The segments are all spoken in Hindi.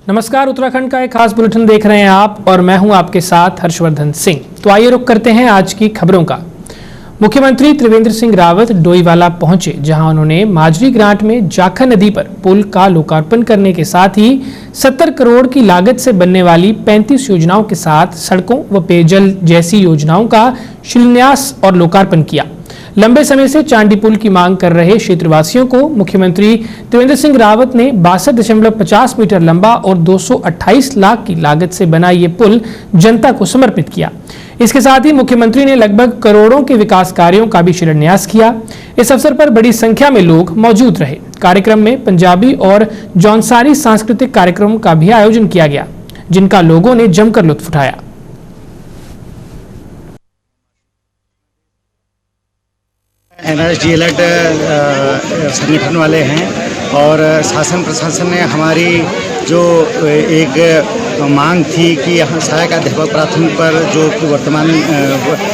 नमस्कार, उत्तराखंड का एक खास बुलेटिन देख रहे हैं आप और मैं हूं आपके साथ हर्षवर्धन सिंह। तो आइए रुक करते हैं आज की खबरों का। मुख्यमंत्री त्रिवेंद्र सिंह रावत डोईवाला पहुंचे, जहां उन्होंने माजरी ग्रांट में जाखा नदी पर पुल का लोकार्पण करने के साथ ही 70 करोड़ की लागत से बनने वाली 35 योजनाओं के साथ सड़कों व पेयजल जैसी योजनाओं का शिलान्यास और लोकार्पण किया। लंबे समय से चांडी पुल की मांग कर रहे क्षेत्रवासियों को मुख्यमंत्री त्रिवेंद्र सिंह रावत ने 62.50 मीटर लंबा और 228 लाख की लागत से बना ये पुल जनता को समर्पित किया। इसके साथ ही मुख्यमंत्री ने लगभग करोड़ों के विकास कार्यों का भी शिलान्यास किया। इस अवसर पर बड़ी संख्या में लोग मौजूद रहे। कार्यक्रम में पंजाबी और जौनसारी सांस्कृतिक कार्यक्रमों का भी आयोजन किया गया, जिनका लोगों ने जमकर लुत्फ उठाया। एनआरएसडी अलर्ट संगठन वाले हैं और शासन प्रशासन ने हमारी जो एक मांग थी कि सहायक अध्यापक प्राथमिक पर जो वर्तमान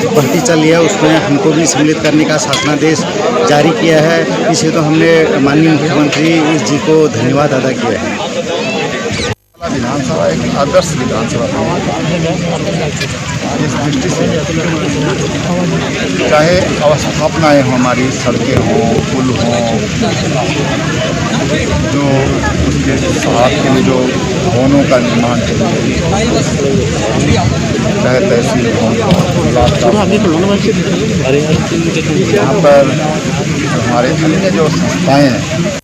भर्ती चल रही है उसमें हमको भी सम्मिलित करने का शासनादेश जारी किया है। इसे तो हमने माननीय मुख्यमंत्री जी को धन्यवाद अदा किया है। विधानसभा एक आदर्श विधानसभा इस दृष्टि से चाहे अवस्थापनाएँ हों, हमारी सड़कें हों, पुल हों, जो उसके साथ के लिए जो भवनों का निर्माण के लिए चाहे तहसील हों, यहाँ पर हमारे अन्य जो संस्थाएँ हैं।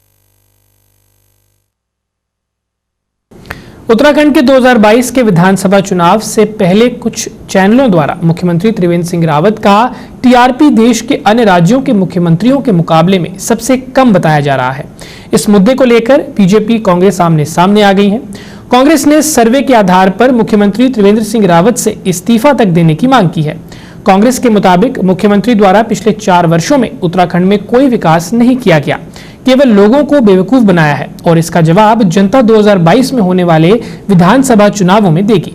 उत्तराखंड के 2022 के विधानसभा चुनाव से पहले कुछ चैनलों द्वारा मुख्यमंत्री त्रिवेंद्र सिंह रावत का टीआरपी देश के अन्य राज्यों के मुख्यमंत्रियों के मुकाबले में सबसे कम बताया जा रहा है। इस मुद्दे को लेकर बीजेपी कांग्रेस आमने सामने आ गई है। कांग्रेस ने सर्वे के आधार पर मुख्यमंत्री त्रिवेंद्र सिंह रावत से इस्तीफा तक देने की मांग की है। कांग्रेस के मुताबिक मुख्यमंत्री द्वारा पिछले 4 वर्षों में उत्तराखंड में कोई विकास नहीं किया गया, केवल लोगों को बेवकूफ बनाया है और इसका जवाब जनता 2022 में होने वाले विधानसभा चुनावों में देगी।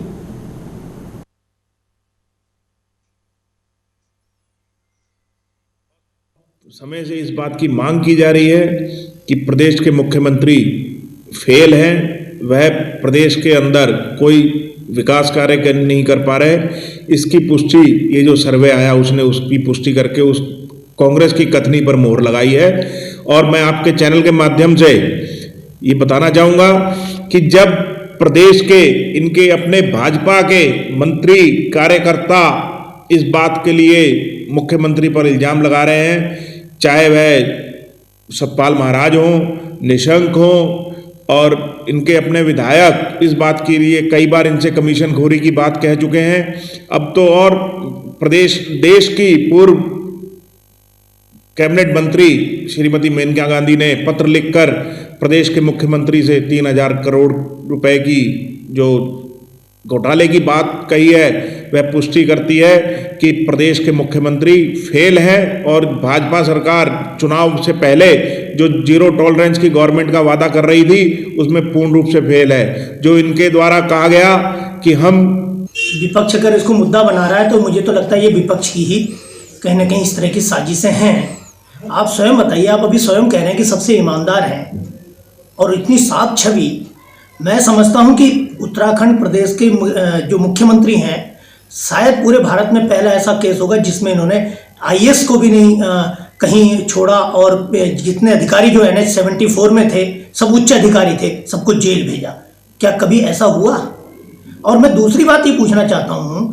समय से इस बात की मांग की जा रही है कि प्रदेश के मुख्यमंत्री फेल हैं, वह प्रदेश के अंदर कोई विकास कार्य नहीं कर पा रहे। इसकी पुष्टि ये जो सर्वे आया उसने उसकी पुष्टि करके उस कांग्रेस की कथनी पर मोहर लगाई है। और मैं आपके चैनल के माध्यम से ये बताना चाहूँगा कि जब प्रदेश के इनके अपने भाजपा के मंत्री कार्यकर्ता इस बात के लिए मुख्यमंत्री पर इल्ज़ाम लगा रहे हैं, चाहे वह सतपाल महाराज हों, निशंक हों, और इनके अपने विधायक इस बात के लिए कई बार इनसे कमीशन खोरी की बात कह चुके हैं। अब तो और देश की पूर्व कैबिनेट मंत्री श्रीमती मेनका गांधी ने पत्र लिखकर प्रदेश के मुख्यमंत्री से 3000 करोड़ रुपए की जो घोटाले की बात कही है वह पुष्टि करती है कि प्रदेश के मुख्यमंत्री फेल हैं और भाजपा सरकार चुनाव से पहले जो जीरो टॉलरेंस की गवर्नमेंट का वादा कर रही थी उसमें पूर्ण रूप से फेल है। जो इनके द्वारा कहा गया कि हम विपक्ष अगर इसको मुद्दा बना रहा है तो मुझे तो लगता है ये विपक्ष की ही कहीं ना कहीं इस तरह की साजिशें हैं। आप स्वयं बताइए, आप अभी स्वयं कह रहे हैं कि सबसे ईमानदार हैं और इतनी साफ छवि। मैं समझता हूं कि उत्तराखंड प्रदेश के जो मुख्यमंत्री हैं शायद पूरे भारत में पहला ऐसा केस होगा जिसमें इन्होंने आईएएस को भी नहीं कहीं छोड़ा और जितने अधिकारी जो NH 74 में थे सब उच्च अधिकारी थे, सबको जेल भेजा। क्या कभी ऐसा हुआ? और मैं दूसरी बात ये पूछना चाहता हूं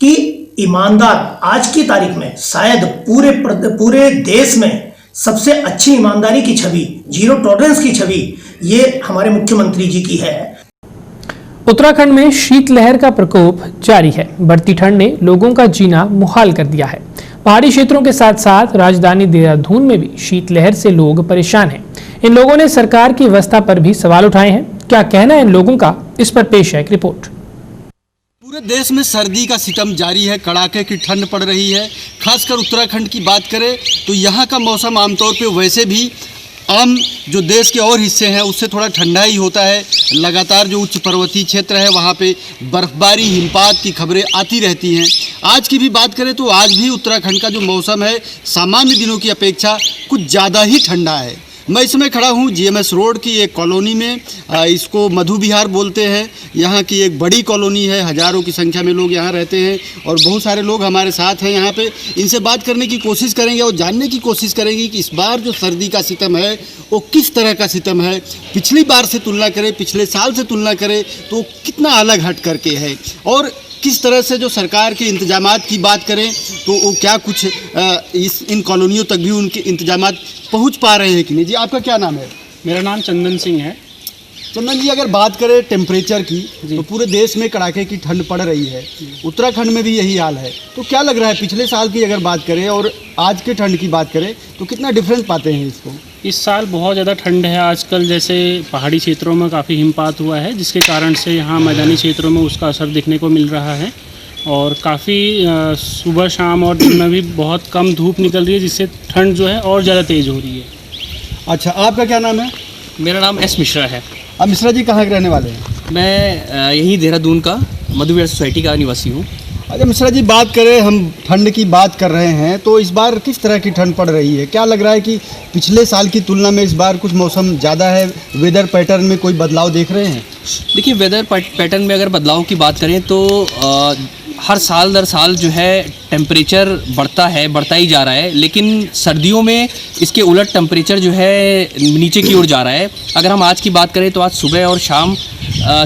कि ईमानदार आज की तारीख में शायद पूरे देश में सबसे अच्छी ईमानदारी की छवि, जीरो टॉलरेंस की छवि ये हमारे मुख्यमंत्री जी की है। उत्तराखंड में शीतलहर का प्रकोप जारी है। बढ़ती ठंड ने लोगों का जीना मुहाल कर दिया है। पहाड़ी क्षेत्रों के साथ साथ राजधानी देहरादून में भी शीतलहर से लोग परेशान हैं। इन लोगों ने सरकार की व्यवस्था पर भी सवाल उठाए हैं। क्या कहना है इन लोगों का, इस पर पेश है एक रिपोर्ट। पूरे देश में सर्दी का सितम जारी है, कड़ाके की ठंड पड़ रही है। खासकर उत्तराखंड की बात करें तो यहाँ का मौसम आमतौर पे वैसे भी आम जो देश के और हिस्से हैं उससे थोड़ा ठंडा ही होता है। लगातार जो उच्च पर्वतीय क्षेत्र है वहाँ पे बर्फबारी, हिमपात की खबरें आती रहती हैं। आज की भी बात करें तो आज भी उत्तराखंड का जो मौसम है सामान्य दिनों की अपेक्षा कुछ ज़्यादा ही ठंडा है। मैं इस समय खड़ा हूँ जीएमएस रोड की एक कॉलोनी में, इसको मधु विहार बोलते हैं। यहाँ की एक बड़ी कॉलोनी है, हज़ारों की संख्या में लोग यहाँ रहते हैं और बहुत सारे लोग हमारे साथ हैं यहाँ पे। इनसे बात करने की कोशिश करेंगे और जानने की कोशिश करेंगे कि इस बार जो सर्दी का सितम है वो किस तरह का सितम है। पिछली बार से तुलना करें, पिछले साल से तुलना करें तो कितना अलग हट करके है, और किस तरह से जो सरकार के इंतजामात की बात करें तो वो क्या कुछ इन कॉलोनियों तक भी उनके इंतजामात पहुंच पा रहे हैं कि नहीं। जी आपका क्या नाम है? मेरा नाम चंदन सिंह है। चंदन जी, अगर बात करें टेम्परेचर की तो पूरे देश में कड़ाके की ठंड पड़ रही है, उत्तराखंड में भी यही हाल है, तो क्या लग रहा है पिछले साल की अगर बात करें और आज के ठंड की बात करें तो कितना डिफरेंस पाते हैं इसको? इस साल बहुत ज़्यादा ठंड है आजकल। जैसे पहाड़ी क्षेत्रों में काफ़ी हिमपात हुआ है, जिसके कारण से यहाँ मैदानी क्षेत्रों में उसका असर देखने को मिल रहा है, और काफ़ी सुबह शाम और दिन में भी बहुत कम धूप निकल रही है, जिससे ठंड जो है और ज़्यादा तेज़ हो रही है। अच्छा, आपका क्या नाम है? मेरा नाम एस मिश्रा है। अब मिश्रा जी कहाँ के रहने वाले हैं? मैं यहीं देहरादून का मधु विहार सोसाइटी का निवासी हूँ। अच्छा मिश्रा जी, बात करें, हम ठंड की बात कर रहे हैं तो इस बार किस तरह की ठंड पड़ रही है? क्या लग रहा है कि पिछले साल की तुलना में इस बार कुछ मौसम ज़्यादा है, वेदर पैटर्न में कोई बदलाव देख रहे हैं? देखिए, वेदर पैटर्न में अगर बदलाव की बात करें तो हर साल दर साल जो है टेम्परेचर बढ़ता ही जा रहा है, लेकिन सर्दियों में इसके उलट टेम्परेचर जो है नीचे की ओर जा रहा है। अगर हम आज की बात करें तो आज सुबह और शाम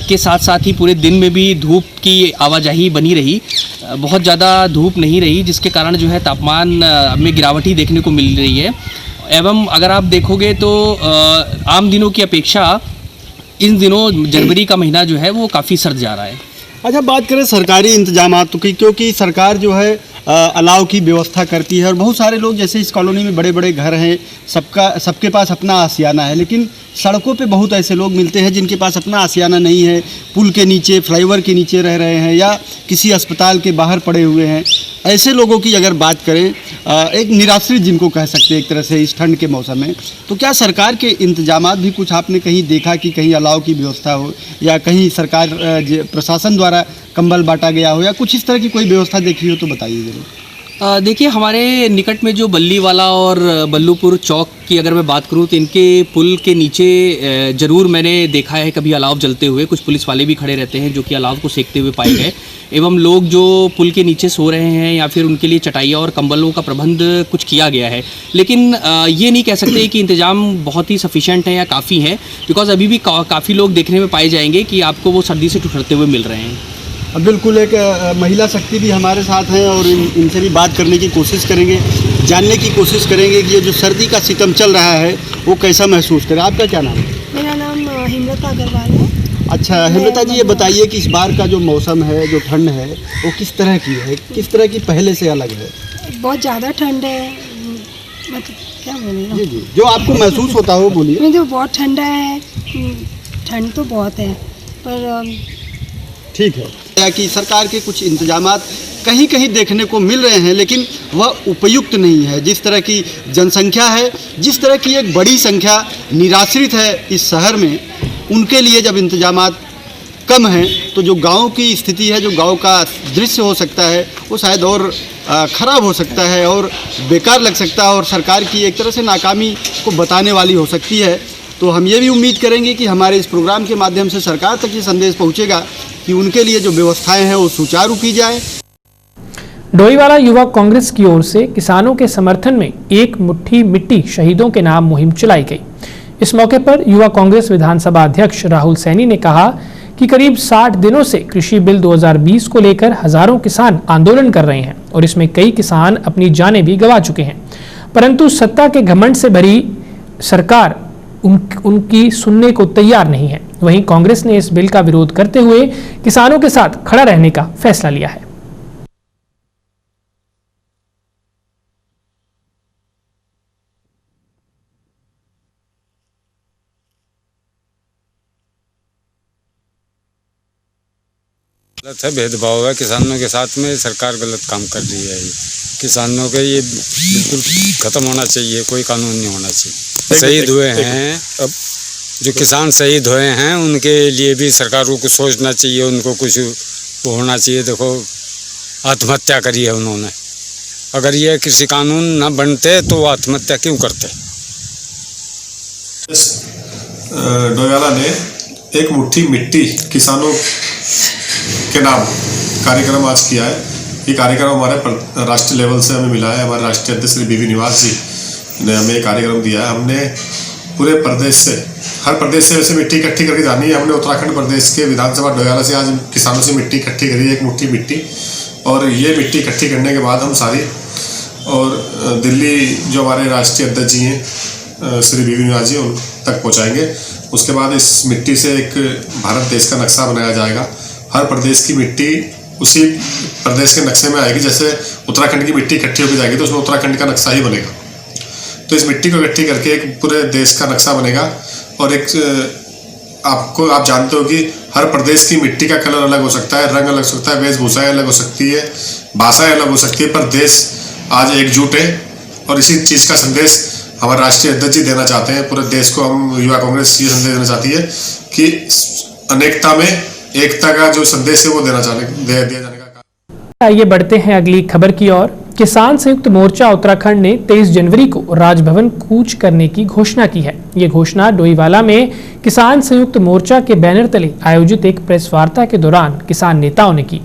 के साथ साथ ही पूरे दिन में भी धूप की आवाजाही बनी रही, बहुत ज़्यादा धूप नहीं रही, जिसके कारण जो है तापमान में गिरावट ही देखने को मिल रही है। एवं अगर आप देखोगे तो आम दिनों की अपेक्षा इन दिनों जनवरी का महीना जो है वो काफ़ी सर्द जा रहा है। अच्छा, बात करें सरकारी इंतजामात की, क्योंकि सरकार जो है अलाव की व्यवस्था करती है और बहुत सारे लोग, जैसे इस कॉलोनी में बड़े बड़े घर हैं, सबके पास अपना आशियाना है, लेकिन सड़कों पे बहुत ऐसे लोग मिलते हैं जिनके पास अपना आशियाना नहीं है, पुल के नीचे, फ्लाईओवर के नीचे रह रहे हैं या किसी अस्पताल के बाहर पड़े हुए हैं। ऐसे लोगों की अगर बात करें, एक निराश्रित जिनको कह सकते हैं एक तरह से इस ठंड के मौसम में, तो क्या सरकार के इंतजामात भी कुछ आपने कहीं देखा कि कहीं अलाव की व्यवस्था हो या कहीं सरकार प्रशासन द्वारा कंबल बांटा गया हो या कुछ इस तरह की कोई व्यवस्था देखी हो तो बताइए ज़रूर। देखिए, हमारे निकट में जो बल्लीवाला और बल्लूपुर चौक की अगर मैं बात करूं तो इनके पुल के नीचे ज़रूर मैंने देखा है कभी अलाव जलते हुए। कुछ पुलिस वाले भी खड़े रहते हैं जो कि अलाव को सेकते हुए पाए गए, एवं लोग जो पुल के नीचे सो रहे हैं या फिर उनके लिए चटाइयाँ और कंबलों का प्रबंध कुछ किया गया है। लेकिन ये नहीं कह सकते कि इंतज़ाम बहुत ही सफिशेंट है या काफ़ी है, बिकॉज अभी भी काफ़ी लोग देखने में पाए जाएंगे कि आपको वो सर्दी से ठुठरते हुए मिल रहे हैं। बिल्कुल, एक महिला शक्ति भी हमारे साथ हैं और इनसे भी बात करने की कोशिश करेंगे, जानने की कोशिश करेंगे कि ये जो सर्दी का सितम चल रहा है वो कैसा महसूस करें। आपका क्या नाम है? मेरा नाम हिम्रता अग्रवाल है। अच्छा हिम्रता जी, ये बताइए कि इस बार का जो मौसम है, जो ठंड है, वो किस तरह की है, किस तरह की पहले से अलग है? बहुत ज़्यादा ठंड है, मतलब क्या बोलूँ। जी जी, जो आपको महसूस होता हो बोलिए। मुझे बहुत ठंडा है, ठंड तो बहुत है, पर ठीक है कि सरकार के कुछ इंतजामात कहीं कहीं देखने को मिल रहे हैं, लेकिन वह उपयुक्त नहीं है। जिस तरह की जनसंख्या है, जिस तरह की एक बड़ी संख्या निराश्रित है इस शहर में, उनके लिए जब इंतजामात कम हैं तो जो गांव की स्थिति है, जो गांव का दृश्य हो सकता है, वो शायद और ख़राब हो सकता है और बेकार लग सकता है और सरकार की एक तरह से नाकामी को बताने वाली हो सकती है। तो हम ये भी उम्मीद करेंगे कि हमारे इस प्रोग्राम के माध्यम से सरकार तक ये संदेश पहुँचेगा कि उनके लिए जो व्यवस्थाएं हैं वो सुचारू की जाए। डोईवाला युवा कांग्रेस की ओर से किसानों के समर्थन में एक मुट्ठी मिट्टी शहीदों के नाम मुहिम चलाई गई। इस मौके पर युवा कांग्रेस विधानसभा अध्यक्ष राहुल सैनी ने कहा कि करीब 60 दिनों से कृषि बिल 2020 को लेकर हजारों किसान आंदोलन कर रहे हैं और इसमें कई किसान अपनी जानें भी गंवा चुके हैं, परंतु सत्ता के घमंड से भरी सरकार उनकी सुनने को तैयार नहीं है। वहीं कांग्रेस ने इस बिल का विरोध करते हुए किसानों के साथ खड़ा रहने का फैसला लिया है। गलत है, भेदभाव है किसानों के साथ में, सरकार गलत काम कर रही है। किसानों के ये बिल्कुल खत्म होना चाहिए, कोई कानून नहीं होना चाहिए। शहीद हुए हैं, अब जो किसान शहीद हुए हैं उनके लिए भी सरकारों को सोचना चाहिए, उनको कुछ होना चाहिए। देखो, आत्महत्या करी है उन्होंने, अगर ये कृषि कानून न बनते तो वो आत्महत्या क्यों करते? डोईवाला ने एक मुट्ठी मिट्टी किसानों के नाम कार्यक्रम आज किया है। ये कार्यक्रम हमारे राष्ट्रीय लेवल से हमें मिला है। हमारे राष्ट्रीय अध्यक्ष श्री बीवी निवास जी ने हमें कार्यक्रम दिया है। हमने पूरे प्रदेश से, हर प्रदेश से वैसे मिट्टी इकट्ठी करके जानी है। हमने उत्तराखंड प्रदेश के विधानसभा डोईवाला से आज किसानों से मिट्टी इकट्ठी करी, एक मुट्ठी मिट्टी। और ये मिट्टी इकट्ठी करने के बाद हम सारी और दिल्ली जो हमारे राष्ट्रीय अध्यक्ष जी हैं श्री बीवी निवास जी, उन तक पहुँचाएँगे। उसके बाद इस मिट्टी से एक भारत देश का नक्शा बनाया जाएगा। हर प्रदेश की मिट्टी उसी प्रदेश के नक्शे में आएगी। जैसे उत्तराखंड की मिट्टी इकट्ठी होकर जाएगी तो उसमें उत्तराखंड का नक्शा ही बनेगा। तो इस मिट्टी को इकट्ठी करके एक पूरे देश का नक्शा बनेगा। और एक आप जानते हो कि हर प्रदेश की मिट्टी का कलर अलग हो सकता है, रंग अलग हो सकता है, वेशभूषाएं अलग हो सकती है, भाषाएं अलग हो सकती है, पर देश आज एकजुट है। और इसी चीज़ का संदेश हमारे राष्ट्रीय अध्यक्ष जी देना चाहते हैं। पूरे देश को हम युवा कांग्रेस ये संदेश देना चाहती है कि अनेकता में एकता का जो संदेश है वो दिया जाने का। आइए बढ़ते हैं अगली खबर की ओर। किसान संयुक्त मोर्चा उत्तराखंड ने 23 जनवरी को राजभवन कूच करने की घोषणा की है। ये घोषणा डोईवाला में किसान संयुक्त मोर्चा के बैनर तले आयोजित एक प्रेस वार्ता के दौरान किसान नेताओं ने की।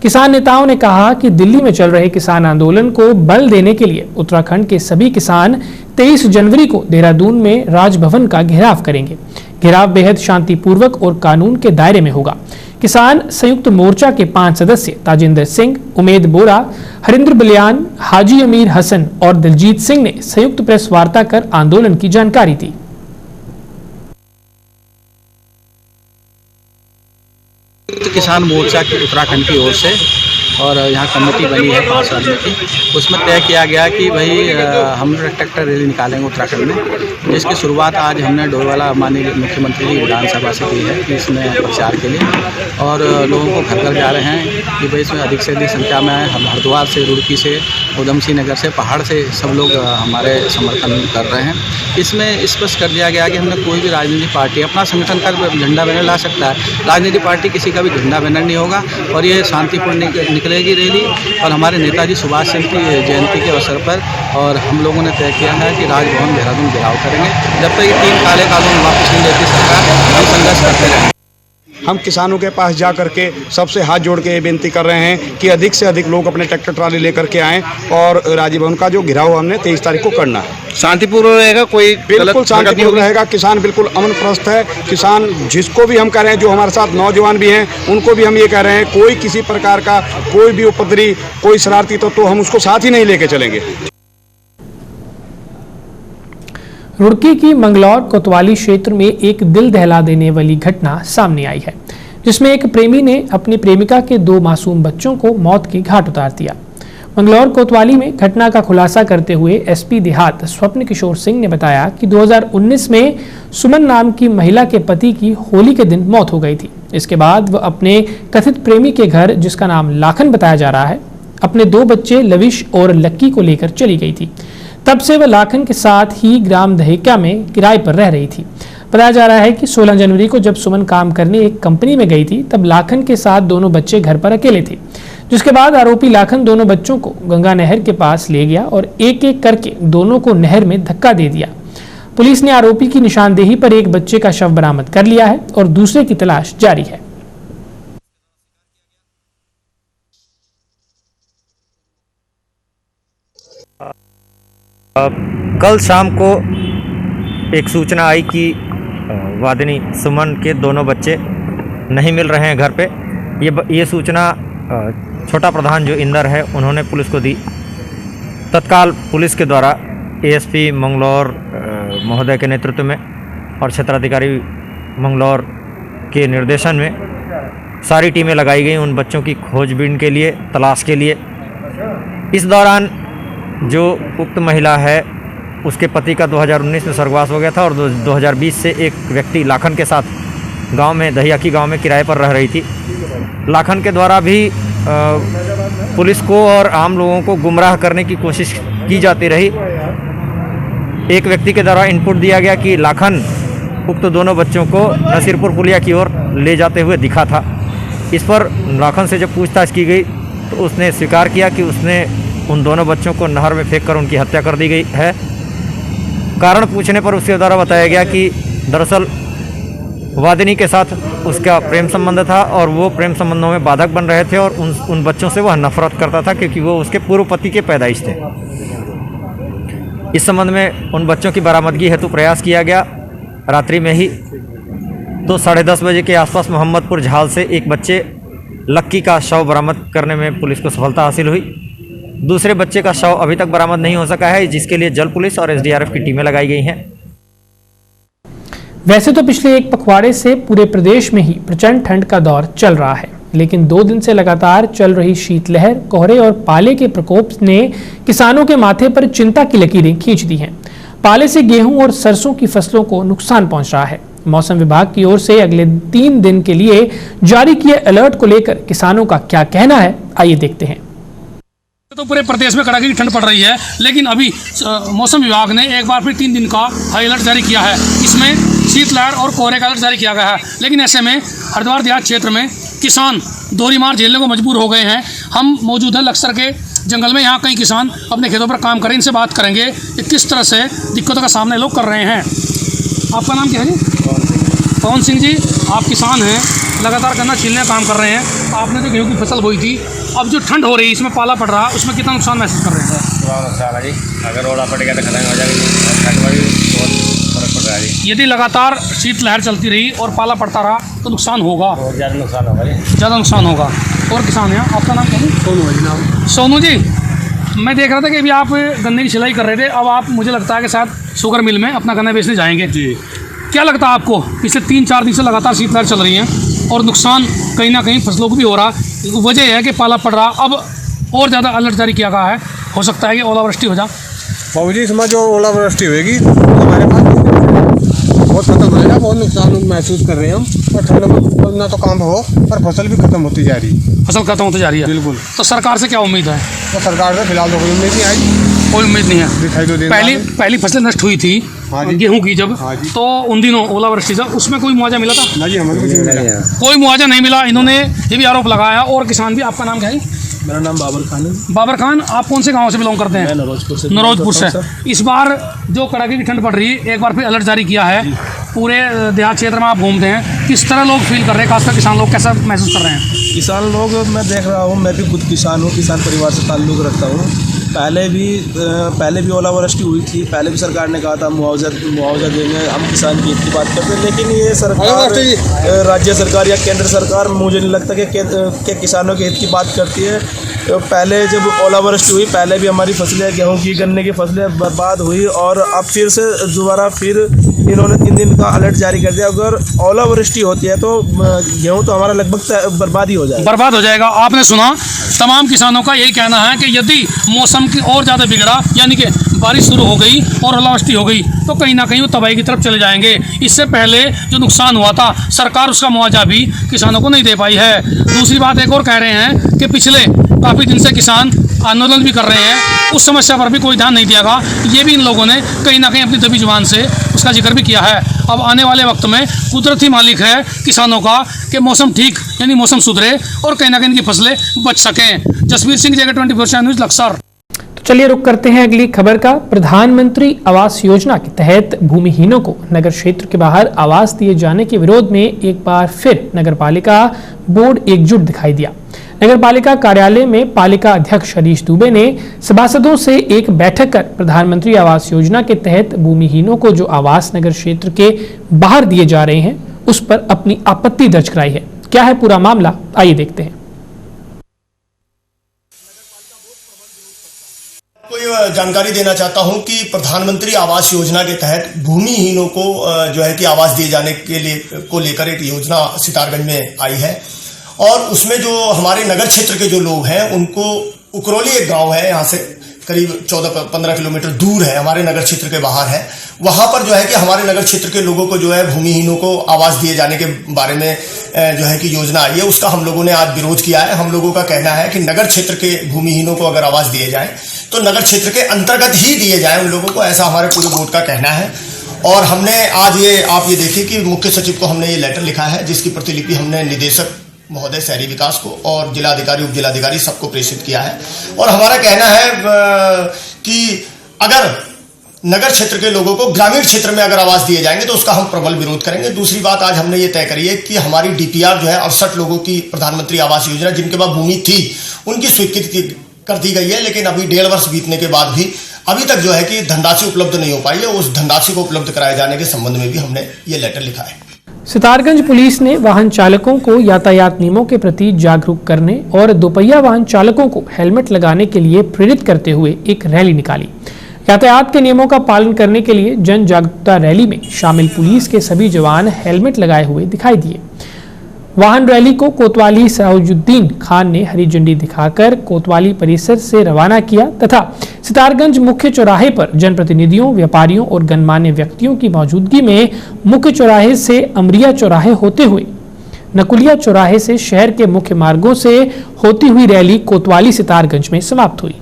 किसान नेताओं ने कहा कि दिल्ली में चल रहे किसान आंदोलन को बल देने के लिए उत्तराखंड के सभी किसान 23 जनवरी को देहरादून में राजभवन का घेराव करेंगे। घेराव बेहद शांतिपूर्वक और कानून के दायरे में होगा। किसान संयुक्त मोर्चा के 5 सदस्य ताजिंदर सिंह, उमेद बोरा, हरिंद्र बलियान, हाजी अमीर हसन और दिलजीत सिंह ने संयुक्त प्रेस वार्ता कर आंदोलन की जानकारी दी। किसान मोर्चा की उत्तराखंड की ओर से और यहाँ कमेटी बनी है 5 आदमी की। उसमें तय किया गया कि भाई हम ट्रैक्टर रैली निकालेंगे उत्तराखंड में, जिसकी शुरुआत आज हमने डोईवाला माननीय मुख्यमंत्री की विधानसभा से की है कि इसमें प्रचार के लिए। और लोगों को घर घर जा रहे हैं कि भाई इसमें अधिक से अधिक संख्या में हम हरिद्वार से, रुड़की से, उधम सिंह नगर से, पहाड़ से सब लोग हमारे समर्थन कर रहे हैं। इसमें स्पष्ट कर दिया गया कि हमने कोई भी राजनीतिक पार्टी अपना संगठन कर झंडा बैनर ला सकता है। राजनीतिक पार्टी किसी का भी झंडा बैनर नहीं होगा और ये शांतिपूर्ण निकलेगी रैली। और हमारे नेताजी सुभाष चंद्र की जयंती के अवसर पर और हम लोगों ने तय किया है कि राजभवन देहरादून घेराव करेंगे जब तक ये 3 काले कानून वापस नहीं लेती सरकार। हम संघर्ष करते रहेंगे। हम किसानों के पास जा करके सबसे हाथ जोड़ के ये विनती कर रहे हैं कि अधिक से अधिक लोग अपने ट्रैक्टर ट्राली लेकर के आएँ और राजभवन का जो घेराव हमने 23 तारीख को करना है। शांतिपूर्ण रहेगा, कोई बिल्कुल शांतिपूर्ण रहेगा। किसान बिल्कुल अमन प्रस्त है। किसान जिसको भी हम कह रहे हैं, जो हमारे साथ नौजवान भी हैं, उनको भी हम ये कह रहे हैं, कोई किसी प्रकार का कोई भी उपद्रवी, कोई शरारती तो हम उसको साथ ही नहीं लेके चलेंगे। रुड़की की मंगलौर कोतवाली क्षेत्र में एक दिल दहला देने वाली घटना सामने आई है, जिसमें एक प्रेमी ने अपनी प्रेमिका के 2 मासूम बच्चों को मौत के घाट उतार दिया। मंगलौर कोतवाली में घटना का खुलासा करते हुए एसपी देहात स्वप्न किशोर सिंह ने बताया कि 2019 में सुमन नाम की महिला के पति की होली के दिन मौत हो गई थी। इसके बाद वह अपने कथित प्रेमी के घर, जिसका नाम लाखन बताया जा रहा है, अपने 2 बच्चे लविश और लक्की को लेकर चली गई थी। तब से वह लाखन के साथ ही ग्राम दहेका में किराए पर रह रही थी। बताया जा रहा है कि 16 जनवरी को जब सुमन काम करने एक कंपनी में गई थी, तब लाखन के साथ दोनों बच्चे घर पर अकेले थे। जिसके बाद आरोपी लाखन दोनों बच्चों को गंगा नहर के पास ले गया और एक एक करके दोनों को नहर में धक्का दे दिया। पुलिस ने आरोपी की निशानदेही पर एक बच्चे का शव बरामद कर लिया है और दूसरे की तलाश जारी है। कल शाम को एक सूचना आई कि वादिनी सुमन के दोनों बच्चे नहीं मिल रहे हैं घर पे। ये सूचना छोटा प्रधान जो इंदर है उन्होंने पुलिस को दी। तत्काल पुलिस के द्वारा एएसपी मंगलौर महोदय के नेतृत्व में और क्षेत्राधिकारी मंगलौर के निर्देशन में सारी टीमें लगाई गई उन बच्चों की खोजबीन के लिए, तलाश के लिए। इस दौरान जो उक्त महिला है उसके पति का 2019 में स्वर्गवास हो गया था और 2020 से एक व्यक्ति लाखन के साथ गांव में, दहियाकी गांव में किराए पर रह रही थी। लाखन के द्वारा भी पुलिस को और आम लोगों को गुमराह करने की कोशिश की जाती रही। एक व्यक्ति के द्वारा इनपुट दिया गया कि लाखन उक्त दोनों बच्चों को नसीरपुर पुलिया की ओर ले जाते हुए दिखा था। इस पर लाखन से जब पूछताछ की गई तो उसने स्वीकार किया कि उसने उन दोनों बच्चों को नहर में फेंककर उनकी हत्या कर दी गई है। कारण पूछने पर उसके द्वारा बताया गया कि दरअसल वादिनी के साथ उसका प्रेम संबंध था और वो प्रेम संबंधों में बाधक बन रहे थे और उन बच्चों से वह नफरत करता था क्योंकि वो उसके पूर्व पति के पैदाइश थे। इस संबंध में उन बच्चों की बरामदगी हेतु प्रयास किया गया। रात्रि में ही तो 10:30 बजे के आसपास मोहम्मदपुर झाल से एक बच्चे लक्की का शव बरामद करने में पुलिस को सफलता हासिल हुई। दूसरे बच्चे का शव अभी तक बरामद नहीं हो सका है, जिसके लिए जल पुलिस और एसडीआरएफ की टीमें लगाई गई हैं। वैसे तो पिछले एक पखवाड़े से पूरे प्रदेश में ही प्रचंड ठंड का दौर चल रहा है, लेकिन 2 दिन से लगातार चल रही शीतलहर, कोहरे और पाले के प्रकोप ने किसानों के माथे पर चिंता की लकीरें खींच दी हैं। पाले से गेहूं और सरसों की फसलों को नुकसान पहुंच रहा है। मौसम विभाग की ओर से अगले 3 दिन के लिए जारी किए अलर्ट को लेकर किसानों का क्या कहना है, आइए देखते हैं। तो पूरे प्रदेश में कड़ाके की ठंड पड़ रही है, लेकिन अभी मौसम विभाग ने एक बार फिर 3 दिन का हाई अलर्ट जारी किया है। इसमें शीतलहर और कोहरे का अलर्ट जारी किया गया है। लेकिन ऐसे में हरिद्वार देहात क्षेत्र में किसान दोहरी मार झेलने को मजबूर हो गए हैं। हम मौजूद हैं लक्सर के जंगल में। यहाँ कई किसान अपने खेतों पर काम करें, इनसे बात करेंगे कि किस तरह से दिक्कतों का सामना लोग कर रहे हैं। आपका नाम क्या है जी? पवन सिंह जी, आप किसान हैं, लगातार गन्ना छीलने का काम कर रहे हैं। आपने जो गेहूँ की फसल बोई थी, अब जो ठंड हो रही है, इसमें पाला पड़ रहा है, उसमें कितना नुकसान महसूस कर रहे हैं? बहुत नुकसान है जी। अगर ओला पड़ गया तो खत्म हो जाएगी। ठंड में भी बहुत फर्क पड़ रहा है जी। यदि लगातार शीतलहर चलती रही और पाला पड़ता रहा तो नुकसान होगा, बहुत ज़्यादा नुकसान होगा जी। ज़्यादा नुकसान होगा। और किसान हैं, आपका नाम क्या है? सोनू है जी नाम। सोनू जी, मैं देख रहा था कि अभी आप गन्ने की सिलाई कर रहे थे, अब आप मुझे लगता है कि शायद शुगर मिल में अपना गन्ना बेचने जाएंगे जी। क्या लगता है आपको, पिछले 3-4 दिन से लगातार शीतलहर चल रही है और नुकसान कहीं ना कहीं फसलों को भी हो रहा, वजह है कि पाला पड़ रहा, अब और ज़्यादा अलर्ट जारी किया गया है, हो सकता है कि ओलावृष्टि हो जाए? बाबू जी, इसमें जो ओलावृष्टि होगी हमारे पास बहुत खत्म होगा, बहुत नुकसान महसूस कर रहे हैं हम। और ठंड में ना तो काम हो और फसल भी खत्म होती जा रही है। फसल खत्म होती जा रही है, बिल्कुल। तो सरकार से क्या उम्मीद है? तो सरकार से फिलहाल तो कोई उम्मीद नहीं आई, कोई उम्मीद नहीं है। दिखाई तो पहली फसलें नष्ट हुई थी गेहूं की जब, तो उन दिनों ओलावृष्टि से उसमें कोई मुआवजा मिला था? ना जी, हमें कुछ नहीं मिला, कोई मुआवजा नहीं मिला। इन्होंने ये भी आरोप लगाया। और किसान भी, आपका नाम क्या है? मेरा नाम बाबर खान है। बाबर खान, आप कौन से गांव से बिलोंग करते हैं? मैं नरोजपुर से। नरोजपुर से। इस बार जो कड़ाके की ठंड पड़ रही है, एक बार फिर अलर्ट जारी किया है। पूरे देहात क्षेत्र में आप घूमते हैं, किस तरह लोग फील कर रहे हैं, खासकर किसान लोग कैसा महसूस कर रहे हैं? किसान लोग, मैं देख रहा हूँ, मैं भी खुद किसान हूँ, किसान परिवार से ताल्लुक़ रखता हूँ। पहले भी ओलावृष्टि हुई थी, पहले भी सरकार ने कहा था मुआवजा देंगे, हम किसान की हित की बात करते हैं। लेकिन ये सरकार, राज्य सरकार या केंद्र सरकार, मुझे नहीं लगता कि किसानों के हित की बात करती है। पहले जब ओलावृष्टि हुई, पहले भी हमारी फसलें, गेहूं की, गन्ने की फसलें बर्बाद हुई, और अब फिर से दोबारा फिर इन्होंने 3 दिन का अलर्ट जारी कर दिया। अगर ओलावृष्टि होती है तो गेहूं तो हमारा लगभग बर्बाद ही हो जाएगा। बर्बाद हो जाएगा। आपने सुना, तमाम किसानों का यही कहना है कि यदि मौसम की और ज़्यादा बिगड़ा, यानी कि बारिश शुरू हो गई और ओलावृष्टि हो गई, तो कहीं ना कहीं वो तबाही की तरफ चले जाएंगे। इससे पहले जो नुकसान हुआ था, सरकार उसका मुआवजा भी किसानों को नहीं दे पाई है। दूसरी बात एक और कह रहे हैं कि पिछले काफ़ी दिन से किसान आंदोलन भी कर रहे हैं, उस समस्या पर भी कोई ध्यान नहीं दिया गया। ये भी इन लोगों ने कहीं ना कहीं अपनी दबी जुबान से उसका जिक्र भी किया है। अब आने वाले वक्त में कुदरती मालिक है किसानों का कि मौसम ठीक, यानी मौसम सुधरे और कहीं ना कहीं इनकी फसलें बच सकें। जसवीर सिंह, जगह 24 न्यूज़, लक्सर। तो चलिए रुक करते हैं अगली खबर का। प्रधानमंत्री आवास योजना के तहत भूमिहीनों को नगर क्षेत्र के बाहर आवास दिए जाने के विरोध में एक बार फिर नगरपालिका बोर्ड एकजुट दिखाई दिया। नगरपालिका कार्यालय में पालिका अध्यक्ष हरीश दुबे ने सभासदों से एक बैठक कर प्रधानमंत्री आवास योजना के तहत भूमिहीनों को जो आवास नगर क्षेत्र के बाहर दिए जा रहे हैं, उस पर अपनी आपत्ति दर्ज कराई है। क्या है पूरा मामला, आइए देखते हैं। जानकारी देना चाहता हूं कि प्रधानमंत्री आवास योजना के तहत भूमिहीनों को जो है कि आवास दिए जाने के लिए को लेकर एक योजना सितारगंज में आई है, और उसमें जो हमारे नगर क्षेत्र के जो लोग हैं, उनको उकरौली एक गांव है, यहाँ से करीब 14-15 किलोमीटर दूर है, हमारे नगर क्षेत्र के बाहर है। वहां पर जो है कि हमारे नगर क्षेत्र के लोगों को जो है भूमिहीनों को आवास दिए जाने के बारे में जो है कि योजना आई है, उसका हम लोगों ने आज विरोध किया है। हम लोगों का कहना है कि नगर क्षेत्र के भूमिहीनों को अगर आवास दिए जाए तो नगर क्षेत्र के अंतर्गत ही दिए जाए उन लोगों को, ऐसा हमारे पूरे बोर्ड का कहना है। और हमने आज आप ये देखिए कि मुख्य सचिव को हमने ये लेटर लिखा है, जिसकी प्रतिलिपि हमने निदेशक महोदय शहरी विकास को और जिलाधिकारी, उप जिलाधिकारी सबको प्रेषित किया है। और हमारा कहना है कि अगर नगर क्षेत्र के लोगों को ग्रामीण क्षेत्र में अगर आवास दिए जाएंगे तो उसका हम प्रबल विरोध करेंगे। दूसरी बात, आज हमने ये तय करी है कि हमारी डीपीआर जो है 68 लोगों की प्रधानमंत्री आवास योजना जिनके पास भूमि थी उनकी स्वीकृति कर दी गई है, लेकिन अभी 1.5 वर्ष बीतने के बाद भी अभी तक जो है कि धनराशि उपलब्ध नहीं हो पाई है। उस धनराशि को उपलब्ध कराए जाने के संबंध में भी हमने ये लेटर लिखा है। सितारगंज पुलिस ने वाहन चालकों को यातायात नियमों के प्रति जागरूक करने और दोपहिया वाहन चालकों को हेलमेट लगाने के लिए प्रेरित करते हुए एक रैली निकाली। यातायात के नियमों का पालन करने के लिए जन जागरूकता रैली में शामिल पुलिस के सभी जवान हेलमेट लगाए हुए दिखाई दिए। वाहन रैली को कोतवाली सराजुद्दीन खान ने हरी झंडी दिखाकर कोतवाली परिसर से रवाना किया तथा सितारगंज मुख्य चौराहे पर जनप्रतिनिधियों, व्यापारियों और गणमान्य व्यक्तियों की मौजूदगी में मुख्य चौराहे से अमरिया चौराहे होते हुए नकुलिया चौराहे से शहर के मुख्य मार्गों से होती हुई रैली कोतवाली सितारगंज में समाप्त हुई।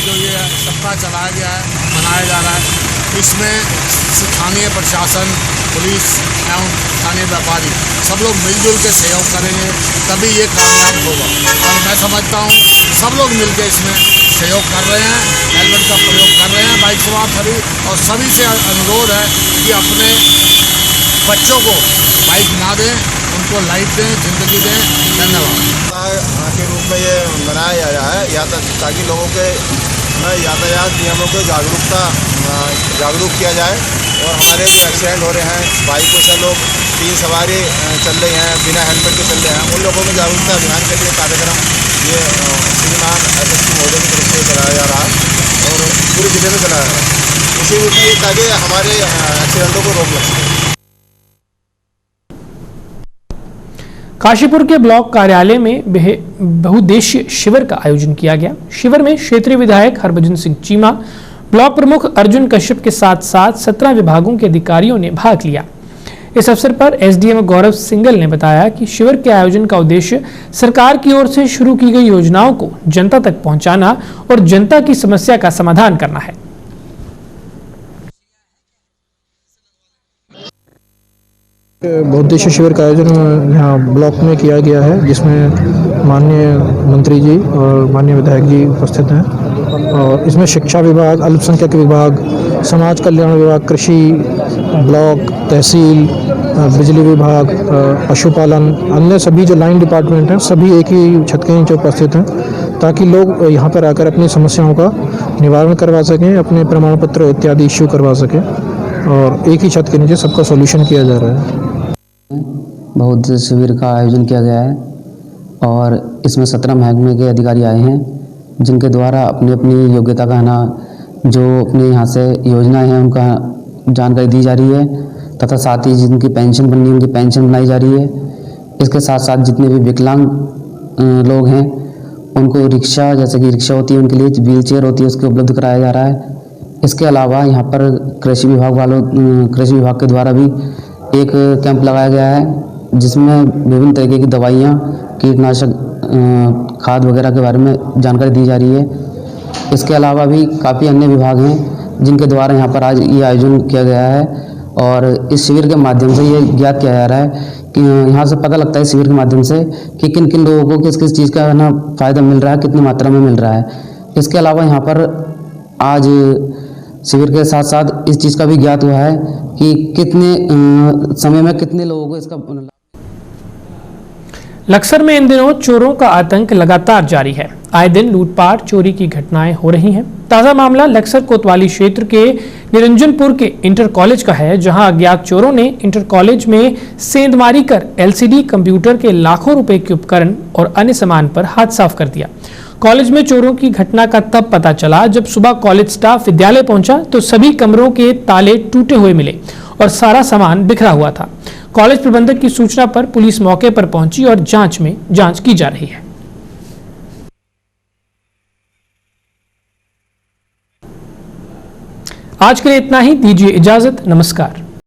जो ये सप्ताह चलाया गया है, मनाया जा रहा है, इसमें स्थानीय प्रशासन, पुलिस एवं स्थानीय व्यापारी सब लोग मिलजुल के सहयोग करेंगे तभी ये कामयाब होगा। और मैं समझता हूँ सब लोग मिलकर इसमें सहयोग कर रहे हैं, हेलमेट का प्रयोग कर रहे हैं बाइक सवार सभी, और सभी से अनुरोध है कि अपने बच्चों को बाइक ना दें, उनको लाइफ दें, जिंदगी दें। धन्यवाद। के रूप में ये मनाया जा रहा है ताकि लोगों के यातायात नियमों को जागरूक किया जाए। और हमारे जो एक्सीडेंट हो रहे हैं, बाइकों से लोग 3 सवारी चल रही हैं, बिना हेलमेट के चल रहे हैं, उन लोगों में जागरूकता अभियान के लिए कार्यक्रम ये श्रीमान एसएसपी महोदय की तरफ से चलाया जा रहा है और पूरे जिले में चलाया जा रहा है इसी रूप में ताकि हमारे एक्सीडेंटों को रोक सकें। काशीपुर के ब्लॉक कार्यालय में बहुउद्देशीय शिविर का आयोजन किया गया। शिविर में क्षेत्रीय विधायक हरभजन सिंह चीमा, ब्लॉक प्रमुख अर्जुन कश्यप के साथ साथ 17 विभागों के अधिकारियों ने भाग लिया। इस अवसर पर एसडीएम गौरव सिंगल ने बताया कि शिविर के आयोजन का उद्देश्य सरकार की ओर से शुरू की गई योजनाओं को जनता तक पहुंचाना और जनता की समस्या का समाधान करना है। बहुउद्देशीय शिविर का आयोजन यहाँ ब्लॉक में किया गया है, जिसमें माननीय मंत्री जी और माननीय विधायक जी उपस्थित हैं। और इसमें शिक्षा विभाग, अल्पसंख्यक विभाग, समाज कल्याण विभाग, कृषि, ब्लॉक, तहसील, बिजली विभाग, पशुपालन, अन्य सभी जो लाइन डिपार्टमेंट हैं, सभी एक ही छत के नीचे उपस्थित हैं ताकि लोग यहाँ पर आकर अपनी समस्याओं का निवारण करवा सकें, अपने प्रमाण पत्र इत्यादि इश्यू करवा सकें और एक ही छत के नीचे सबका सॉल्यूशन किया जा रहा है। बहुउद्देशीय शिविर का आयोजन किया गया है और इसमें 17 महकमे के अधिकारी आए हैं, जिनके द्वारा अपनी अपनी योग्यता का ना जो अपने यहाँ से योजनाएं हैं उनका जानकारी दी जा रही है तथा साथ ही जिनकी पेंशन बननी है उनकी पेंशन बनाई जा रही है। इसके साथ साथ जितने भी विकलांग लोग हैं उनको रिक्शा, जैसे कि रिक्शा होती है उनके लिए व्हील चेयर होती है, उसको उपलब्ध कराया जा रहा है। इसके अलावा यहाँ पर कृषि विभाग के द्वारा भी एक कैंप लगाया गया है जिसमें विभिन्न तरीके की दवाइयाँ, कीटनाशक, खाद वगैरह के बारे में जानकारी दी जा रही है। इसके अलावा भी काफ़ी अन्य विभाग हैं जिनके द्वारा यहाँ पर आज ये आयोजन किया गया है और इस शिविर के माध्यम से ये ज्ञात किया जा रहा है कि यहाँ से पता लगता है शिविर के माध्यम से कि किन किन लोगों को किस किस चीज़ का ना फ़ायदा मिल रहा है, कितनी मात्रा में मिल रहा है। इसके अलावा यहाँ पर आज शिविर के साथ साथ इस चीज़ का भी ज्ञात हुआ है कि कितने समय में कितने लोगों को इसका। लक्सर में इन दिनों चोरों का आतंक लगातार जारी है। आए दिन लूटपाट, चोरी की घटनाएं हो रही हैं। ताजा मामला लक्सर कोतवाली क्षेत्र के निरंजनपुर के इंटर कॉलेज का है, जहां अज्ञात चोरों ने इंटर कॉलेज में सेंधमारी कर एलसीडी कंप्यूटर के लाखों रुपए के उपकरण और अन्य सामान पर हाथ साफ कर दिया। कॉलेज में चोरों की घटना का तब पता चला जब सुबह कॉलेज स्टाफ विद्यालय पहुंचा तो सभी कमरों के ताले टूटे हुए मिले और सारा सामान बिखरा हुआ था। कॉलेज प्रबंधक की सूचना पर पुलिस मौके पर पहुंची और जांच की जा रही है। आज के लिए इतना ही, दीजिए इजाजत, नमस्कार।